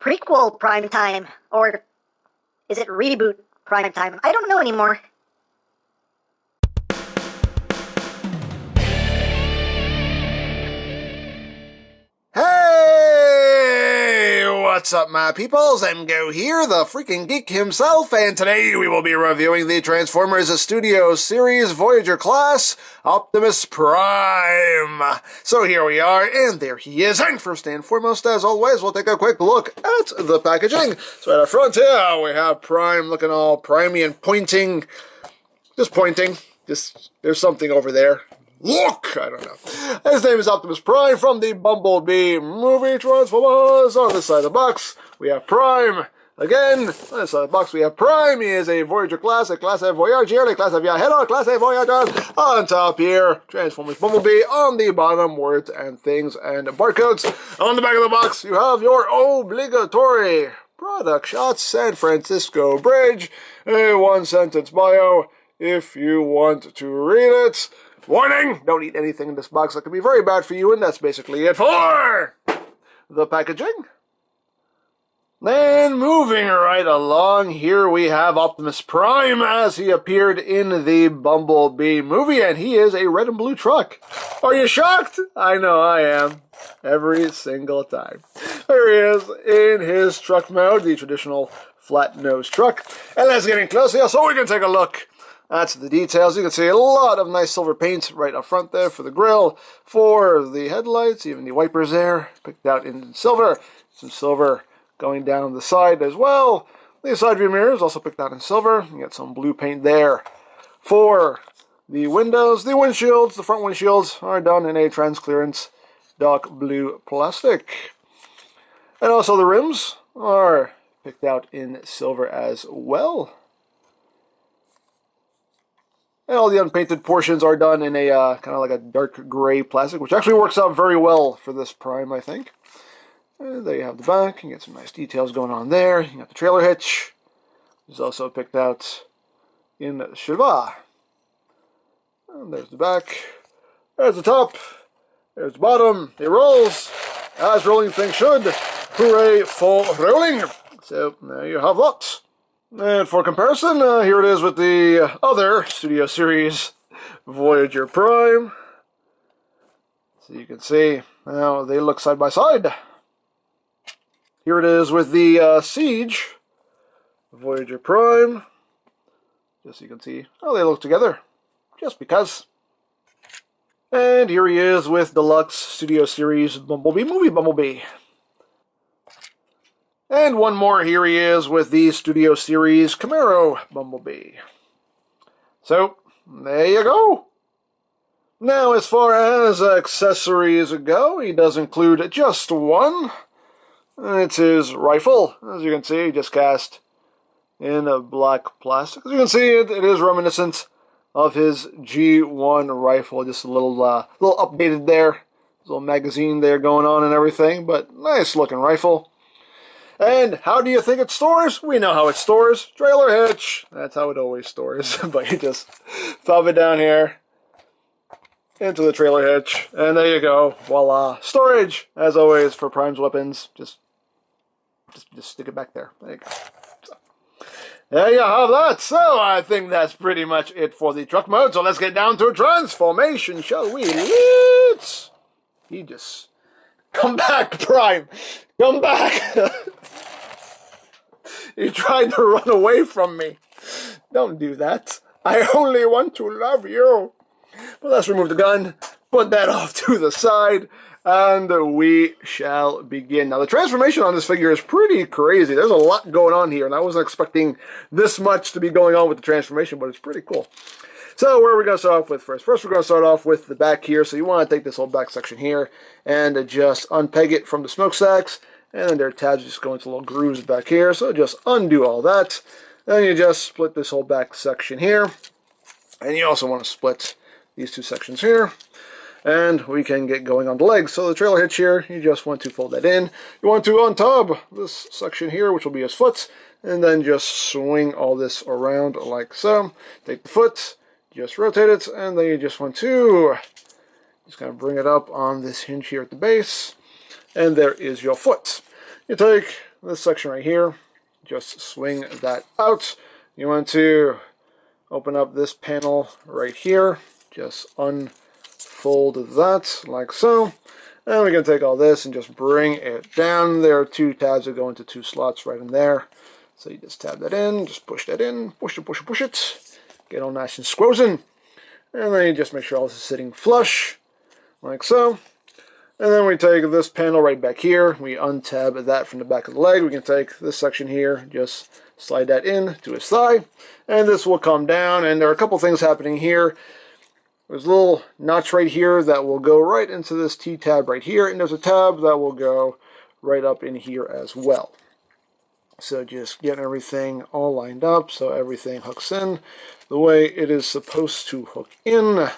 prequel prime time, or is it reboot prime time? I don't know anymore. Hey! What's up, my peoples? MGo here, the freaking geek himself, and today we will be reviewing the Transformers Studio Series Voyager class, Optimus Prime. So here we are, and there he is. And first and foremost, as always, we'll take a quick look at the packaging. So at our front here, we have Prime looking all primey and pointing. Just pointing. There's something over there. Look! I don't know. His name is Optimus Prime from the Bumblebee movie Transformers. On this side of the box, we have Prime. Again, on this side of the box, we have Prime. He is a Voyager class, a class of Voyager, a class of Viajero, a class of Voyagers. On top here, Transformers Bumblebee. On the bottom, words and things and barcodes. On the back of the box, you have your obligatory product shot, San Francisco Bridge, a one-sentence bio if you want to read it. Warning! Don't eat anything in this box that could be very bad for you, and that's basically it for the packaging. Then, moving right along, here we have Optimus Prime as he appeared in the Bumblebee movie, and he is a red and blue truck. Are you shocked? I know I am. Every single time. There he is in his truck mode, the traditional flat-nosed truck. And let's get in close here so we can take a look. That's the details. You can see a lot of nice silver paint right up front there for the grille, for the headlights, even the wipers there, picked out in silver. Some silver going down the side as well. The side view mirrors also picked out in silver. You got some blue paint there. For the windows, the windshields, the front windshields are done in a transclearance dark blue plastic. And also the rims are picked out in silver as well. And all the unpainted portions are done in a kind of like a dark gray plastic, which actually works out very well for this Prime, I think. And there you have the back. You get some nice details going on there. You got the trailer hitch. It's also picked out in silver. And there's the back. There's the top. There's the bottom. It rolls, as rolling things should. Hooray for rolling! So there you have that. And for comparison, here it is with the other Studio Series Voyager Prime. So you can see how they look side by side. Here it is with the Siege Voyager Prime. Just so you can see how they look together. Just because. And here he is with Deluxe Studio Series Bumblebee movie Bumblebee. And one more, here he is with the Studio Series Camaro Bumblebee. So, there you go. Now, as far as accessories go, he does include just one. It's his rifle. As you can see, just cast in a black plastic. As you can see, it is reminiscent of his G1 rifle. Just a little updated there. There's a little magazine there going on and everything, but nice looking rifle. And how do you think it stores? We know how it stores. Trailer hitch. That's how it always stores. But you just thumb it down here into the trailer hitch. And there you go. Voila. Storage, as always, for Prime's weapons. Just stick it back there. There you go. So, there you have that. So I think that's pretty much it for the truck mode. So let's get down to transformation, shall we? Let's... He just... Come back, Prime! Come back! You tried to run away from me. Don't do that. I only want to love you. But let's remove the gun, put that off to the side, and we shall begin. Now, the transformation on this figure is pretty crazy. There's a lot going on here, and I wasn't expecting this much to be going on with the transformation, but it's pretty cool. So, where are we going to start off with first? First, we're going to start off with the back here. So, you want to take this whole back section here and just unpeg it from the smokestacks. And then there are tabs just go into little grooves back here. So, just undo all that. Then you just split this whole back section here. And you also want to split these two sections here. And we can get going on the legs. So, the trailer hitch here, you just want to fold that in. You want to untub this section here, which will be his foot. And then just swing all this around like so. Take the foot. Just rotate it, and then you just want to just kind of bring it up on this hinge here at the base, and there is your foot. You take this section right here, just swing that out. You want to open up this panel right here, just unfold that like so. And we can take all this and just bring it down. There are 2 tabs that go into 2 slots right in there. So you just tab that in, just push that in, push it, push it, push it. Get all nice and squozen. And then you just make sure all this is sitting flush, like so. And then we take this panel right back here. We untab that from the back of the leg. We can take this section here, just slide that in to his thigh. And this will come down. And there are a couple things happening here. There's a little notch right here that will go right into this T-tab right here. And there's a tab that will go right up in here as well. So just getting everything all lined up so everything hooks in the way it is supposed to hook in.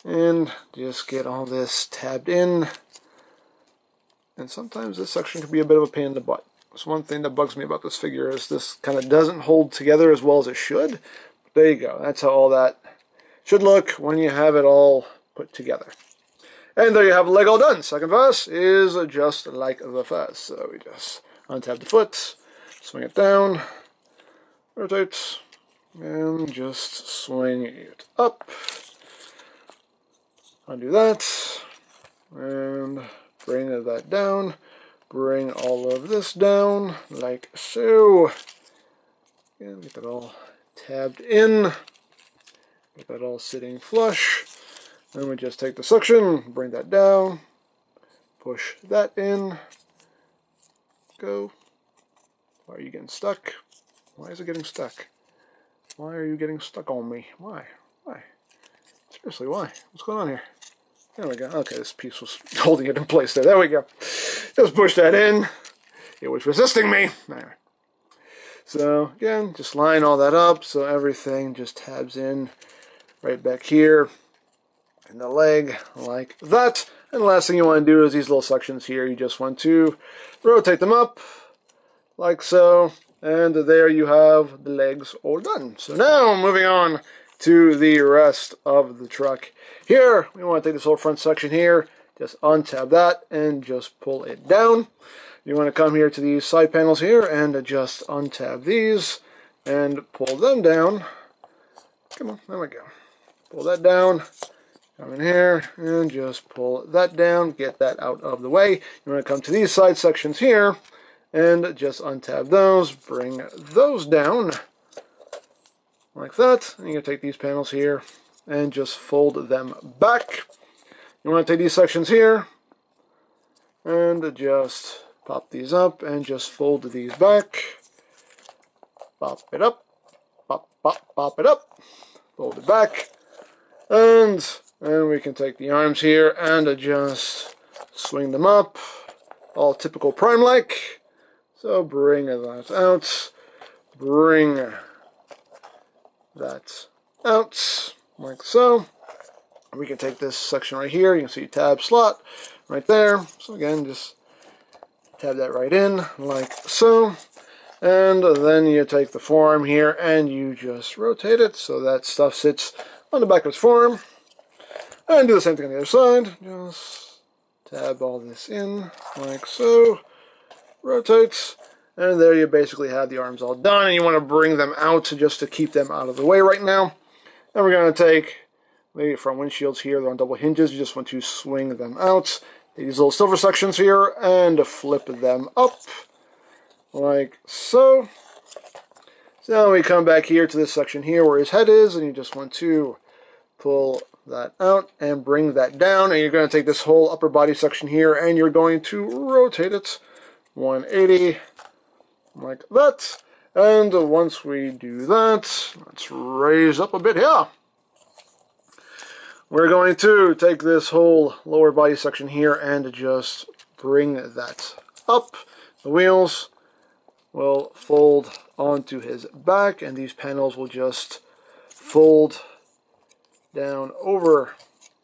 And just get all this tabbed in. And sometimes this section can be a bit of a pain in the butt. That's one thing that bugs me about this figure is this kind of doesn't hold together as well as it should. But there you go. That's how all that should look when you have it all put together. And there you have the leg all done. Second verse is just like the first. So we just untap the foot, swing it down, rotate, and just swing it up. Undo that, and bring that down. Bring all of this down, like so. And get that all tabbed in. Get that all sitting flush. Then we just take the suction, bring that down, push that in, go. Why are you getting stuck? Why is it getting stuck? Why are you getting stuck on me? Why? Why? Seriously, why? What's going on here? There we go. Okay, this piece was holding it in place there. There we go. Just push that in. It was resisting me. Anyway. So, again, just line all that up so everything just tabs in right back here in the leg like that. And the last thing you want to do is these little sections here. You just want to rotate them up like so. And there you have the legs all done. So now, moving on to the rest of the truck. Here, we want to take this whole front section here, just untab that and just pull it down. You want to come here to these side panels here and just untab these and pull them down. Come on, there we go. Pull that down, come in here and just pull that down, get that out of the way. You want to come to these side sections here and just untab those, bring those down like that. And you can take these panels here and just fold them back. You want to take these sections here and just pop these up and just fold these back. Pop it up, pop, pop, pop it up, fold it back. And then we can take the arms here and just swing them up, all typical Prime-like. So bring that out, bring that out, like so. We can take this section right here, you can see tab slot right there. So again, just tab that right in, like so. And then you take the forearm here and you just rotate it so that stuff sits on the back of its forearm. And do the same thing on the other side. Just tab all this in, like so. Rotates. And there you basically have the arms all done. And you want to bring them out just to keep them out of the way right now. And we're going to take the front windshields here. They're on double hinges. You just want to swing them out. These little silver sections here and flip them up. Like so. So now we come back here to this section here where his head is. And you just want to pull that out and bring that down. And you're going to take this whole upper body section here and you're going to rotate it 180 like that. And once we do that, let's raise up a bit here. We're going to take this whole lower body section here and just bring that up. The wheels will fold onto his back and these panels will just fold down over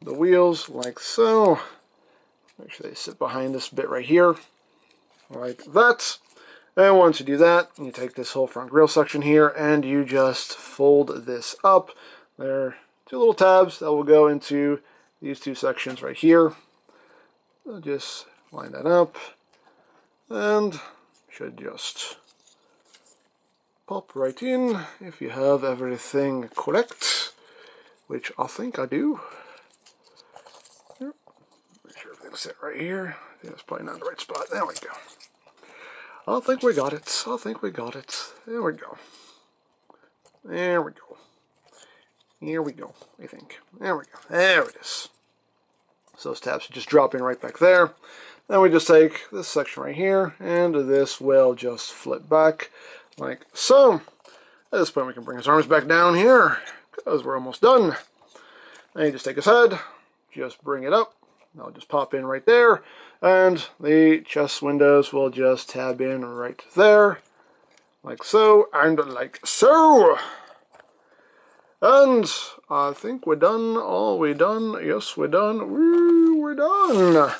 the wheels like so. Make sure they sit behind this bit right here, like that. And once you do that, you take this whole front grille section here and you just fold this up. There are two little tabs that will go into these two sections right here. So just line that up and should just pop right in if you have everything correct, which I think I do. Yep. Make sure everything's set right here. Yeah, it's probably not in the right spot. There we go. I think we got it. I think we got it. There we go. There we go. Here we go, I think. There we go. There it is. So those tabs just drop in right back there. Then we just take this section right here, and this will just flip back like so. At this point we can bring his arms back down here, because we're almost done. Then you just take his head, just bring it up. That'll just pop in right there, and the chest windows will just tab in right there, like so, and like so. And I think we're done. Oh, we're done. Yes, we're done. Woo, we're done.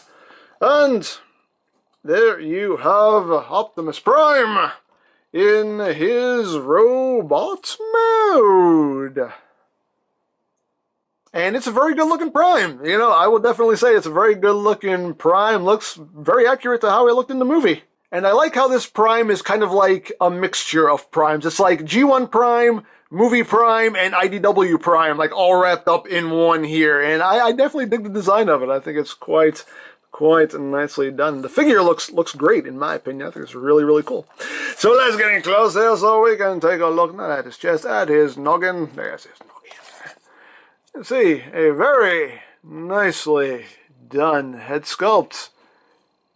And there you have Optimus Prime in his robot mode. And it's a very good looking Prime. You know, I will definitely say it's a very good looking Prime. Looks very accurate to how it looked in the movie. And I like how this Prime is kind of like a mixture of Primes. It's like G1 Prime, Movie Prime, and IDW Prime, like all wrapped up in one here. And I definitely dig the design of it. I think it's quite nicely done. The figure looks great, in my opinion. I think it's really, really cool. So let's get in close there so we can take a look not at his chest, at his noggin. There's his noggin. You see, a very nicely done head sculpt.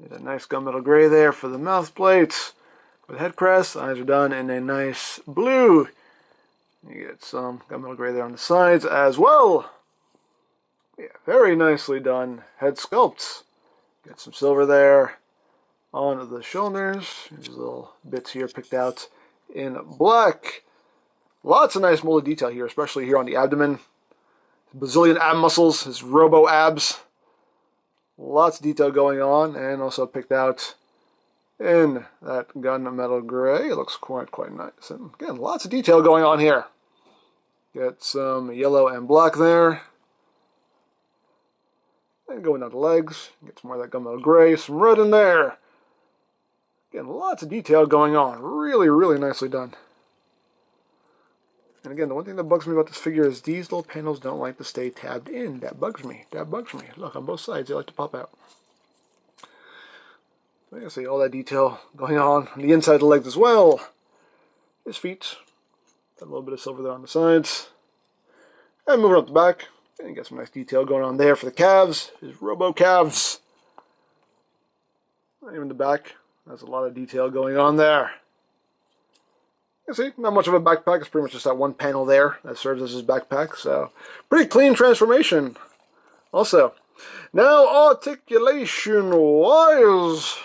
Get a nice gunmetal gray there for the mouth plates. For the head crest, eyes are done in a nice blue. You get some gunmetal gray there on the sides as well. Yeah, very nicely done head sculpts. Get some silver there on the shoulders. These little bits here picked out in black. Lots of nice molded detail here, especially here on the abdomen. Bazillion ab muscles, his robo abs. Lots of detail going on, and also picked out in that gunmetal gray. It looks quite nice. And again, lots of detail going on here. Get some yellow and black there. And going down the legs, get some more of that gunmetal gray, some red in there. Again, lots of detail going on. Really, really nicely done. And again, the one thing that bugs me about this figure is these little panels don't like to stay tabbed in. That bugs me. That bugs me. Look, on both sides, they like to pop out. So you can see all that detail going on the inside of the legs as well. His feet. Got a little bit of silver there on the sides. And moving up the back. And you got some nice detail going on there for the calves. His robo calves. And even the back. There's a lot of detail going on there. You see, not much of a backpack. It's pretty much just that one panel there that serves as his backpack. So, pretty clean transformation. Also, now articulation-wise,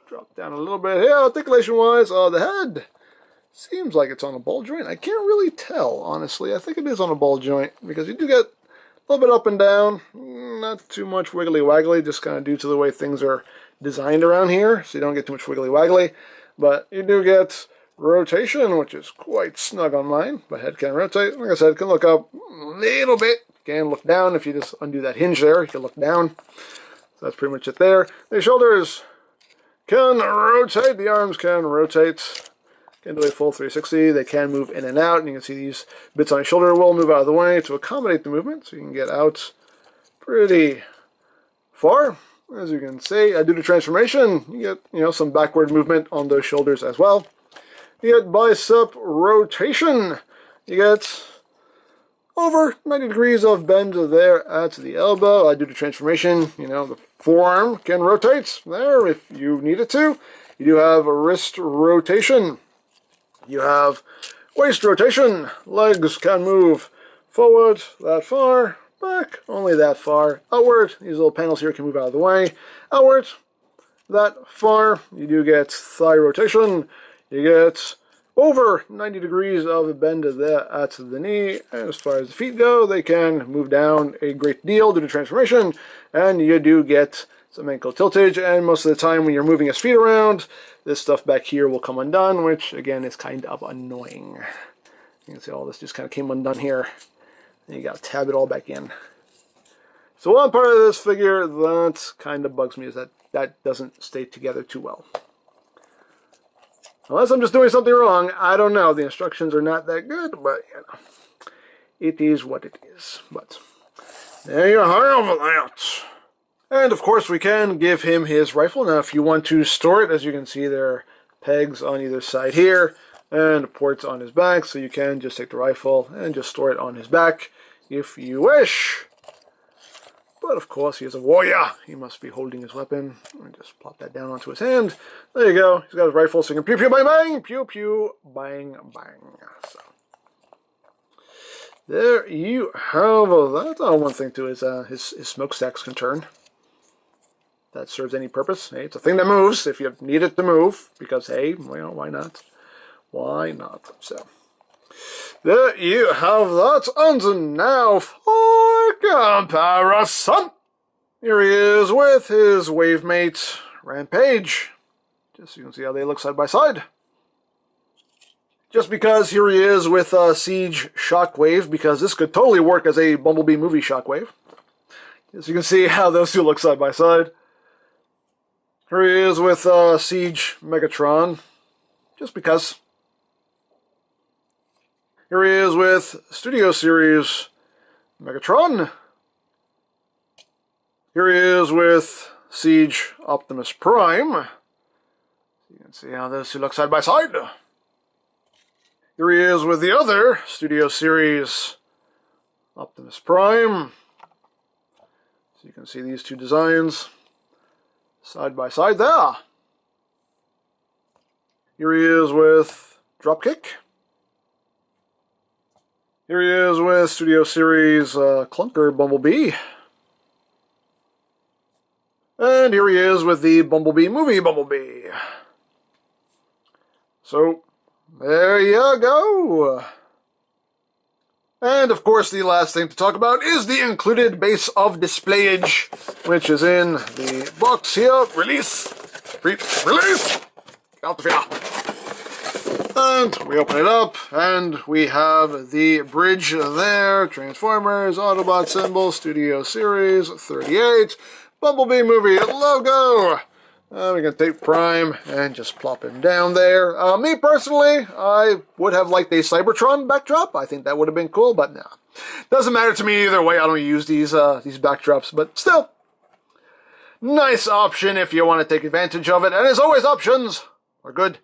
drop down a little bit here. Articulation-wise, the head seems like it's on a ball joint. I can't really tell, honestly. I think it is on a ball joint because you do get a little bit up and down. Not too much wiggly-waggly, just kind of due to the way things are designed around here. So you don't get too much wiggly-waggly. But you do get rotation, which is quite snug on mine. My head can rotate. Like I said, it can look up a little bit. You can look down. If you just undo that hinge there, you can look down. So that's pretty much it there. The shoulders can rotate. The arms can rotate. Can do a full 360. They can move in and out. And you can see these bits on your shoulder will move out of the way to accommodate the movement. So you can get out pretty far. As you can see, I do the transformation. You get, some backward movement on those shoulders as well. You get bicep rotation. You get over 90 degrees of bend there at the elbow. I do the transformation. The forearm can rotate there if you need it to. You do have a wrist rotation. You have waist rotation. Legs can move forward that far, back only that far, outward. These little panels here can move out of the way. Outward that far. You do get thigh rotation. You get over 90 degrees of a bend there at the knee. And as far as the feet go, they can move down a great deal due to transformation. And you do get some ankle tiltage. And most of the time when you're moving his feet around, this stuff back here will come undone, which again is kind of annoying. You can see all this just kind of came undone here. And you got to tab it all back in. So one part of this figure that kind of bugs me is that doesn't stay together too well. Unless I'm just doing something wrong, I don't know. The instructions are not that good, but, you know, it is what it is. But there you have that. And, of course, we can give him his rifle. Now, if you want to store it, as you can see, there are pegs on either side here and ports on his back, so you can just take the rifle and just store it on his back if you wish. But of course, he is a warrior. He must be holding his weapon. And just plop that down onto his hand. There you go. He's got his rifle, so he can pew pew bang bang, pew pew bang bang. So there you have that. Oh, one thing too is his smokestacks can turn. If that serves any purpose. Hey, it's a thing that moves if you need it to move. Because hey, well, why not? Why not? So there you have that. And now for comparison. Here he is with his wave mate, Rampage. Just so you can see how they look side by side. Just because here he is with Siege Shockwave, because this could totally work as a Bumblebee movie Shockwave. As you can see how those two look side by side. Here he is with Siege Megatron. Just because. Here he is with Studio Series Megatron. Here he is with Siege Optimus Prime. You can see how those two look side by side. Here he is with the other Studio Series Optimus Prime. So you can see these two designs side by side there. Here he is with Dropkick. Here he is with Studio Series Clunker Bumblebee. And here he is with the Bumblebee movie Bumblebee. So, there you go. And of course, the last thing to talk about is the included base of displayage, which is in the box here. Release! Release! Out the fear! And we open it up, and we have the bridge there. Transformers, Autobot symbol, Studio Series 38, Bumblebee movie logo. We can take Prime and just plop him down there. Me personally, I would have liked a Cybertron backdrop. I think that would have been cool, but no. Doesn't matter to me either way. I don't use these backdrops, but still. Nice option if you want to take advantage of it. And as always, options are good.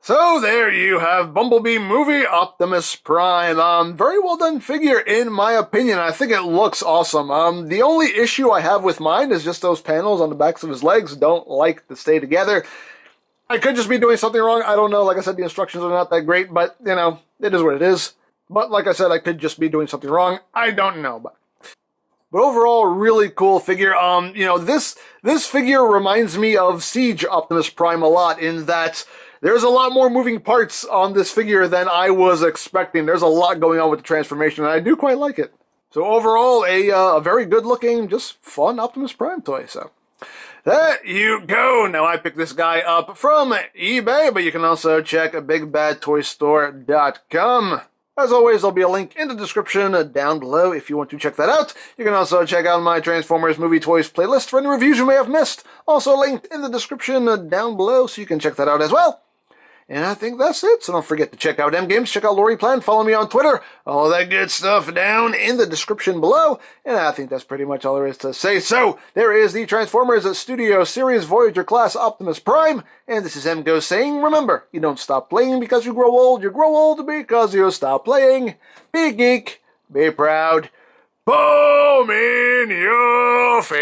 So there you have Bumblebee movie Optimus Prime. Very well done figure in my opinion. I think it looks awesome. The only issue I have with mine is just those panels on the backs of his legs don't like to stay together. I could just be doing something wrong. I don't know. Like I said, the instructions are not that great, but you know, it is what it is. But like I said, I could just be doing something wrong. I don't know. But overall, really cool figure. You know, this figure reminds me of Siege Optimus Prime a lot in that there's a lot more moving parts on this figure than I was expecting. There's a lot going on with the transformation, and I do quite like it. So overall, a very good-looking, just fun Optimus Prime toy. So there you go. Now, I picked this guy up from eBay, but you can also check BigBadToyStore.com. As always, there'll be a link in the description down below if you want to check that out. You can also check out my Transformers Movie Toys playlist for any reviews you may have missed. Also linked in the description down below, so you can check that out as well. And I think that's it. So don't forget to check out MGames, check out Lori Plan, follow me on Twitter, all that good stuff down in the description below. And I think that's pretty much all there is to say. So there is the Transformers Studio Series Voyager Class Optimus Prime. And this is MGo saying, remember, you don't stop playing because you grow old because you stop playing. Be geek, be proud, boom in your face.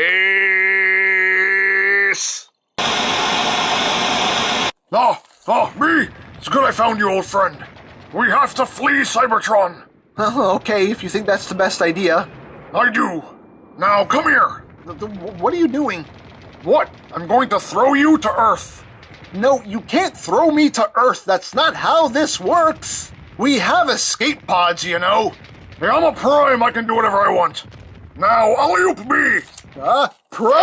Oh, me! It's good I found you, old friend. We have to flee Cybertron. Oh, okay, if you think that's the best idea. I do. Now, come here. What are you doing? What? I'm going to throw you to Earth. No, you can't throw me to Earth. That's not how this works. We have escape pods, you know. Hey, I'm a Prime. I can do whatever I want. Now, alley-oop me. Prime!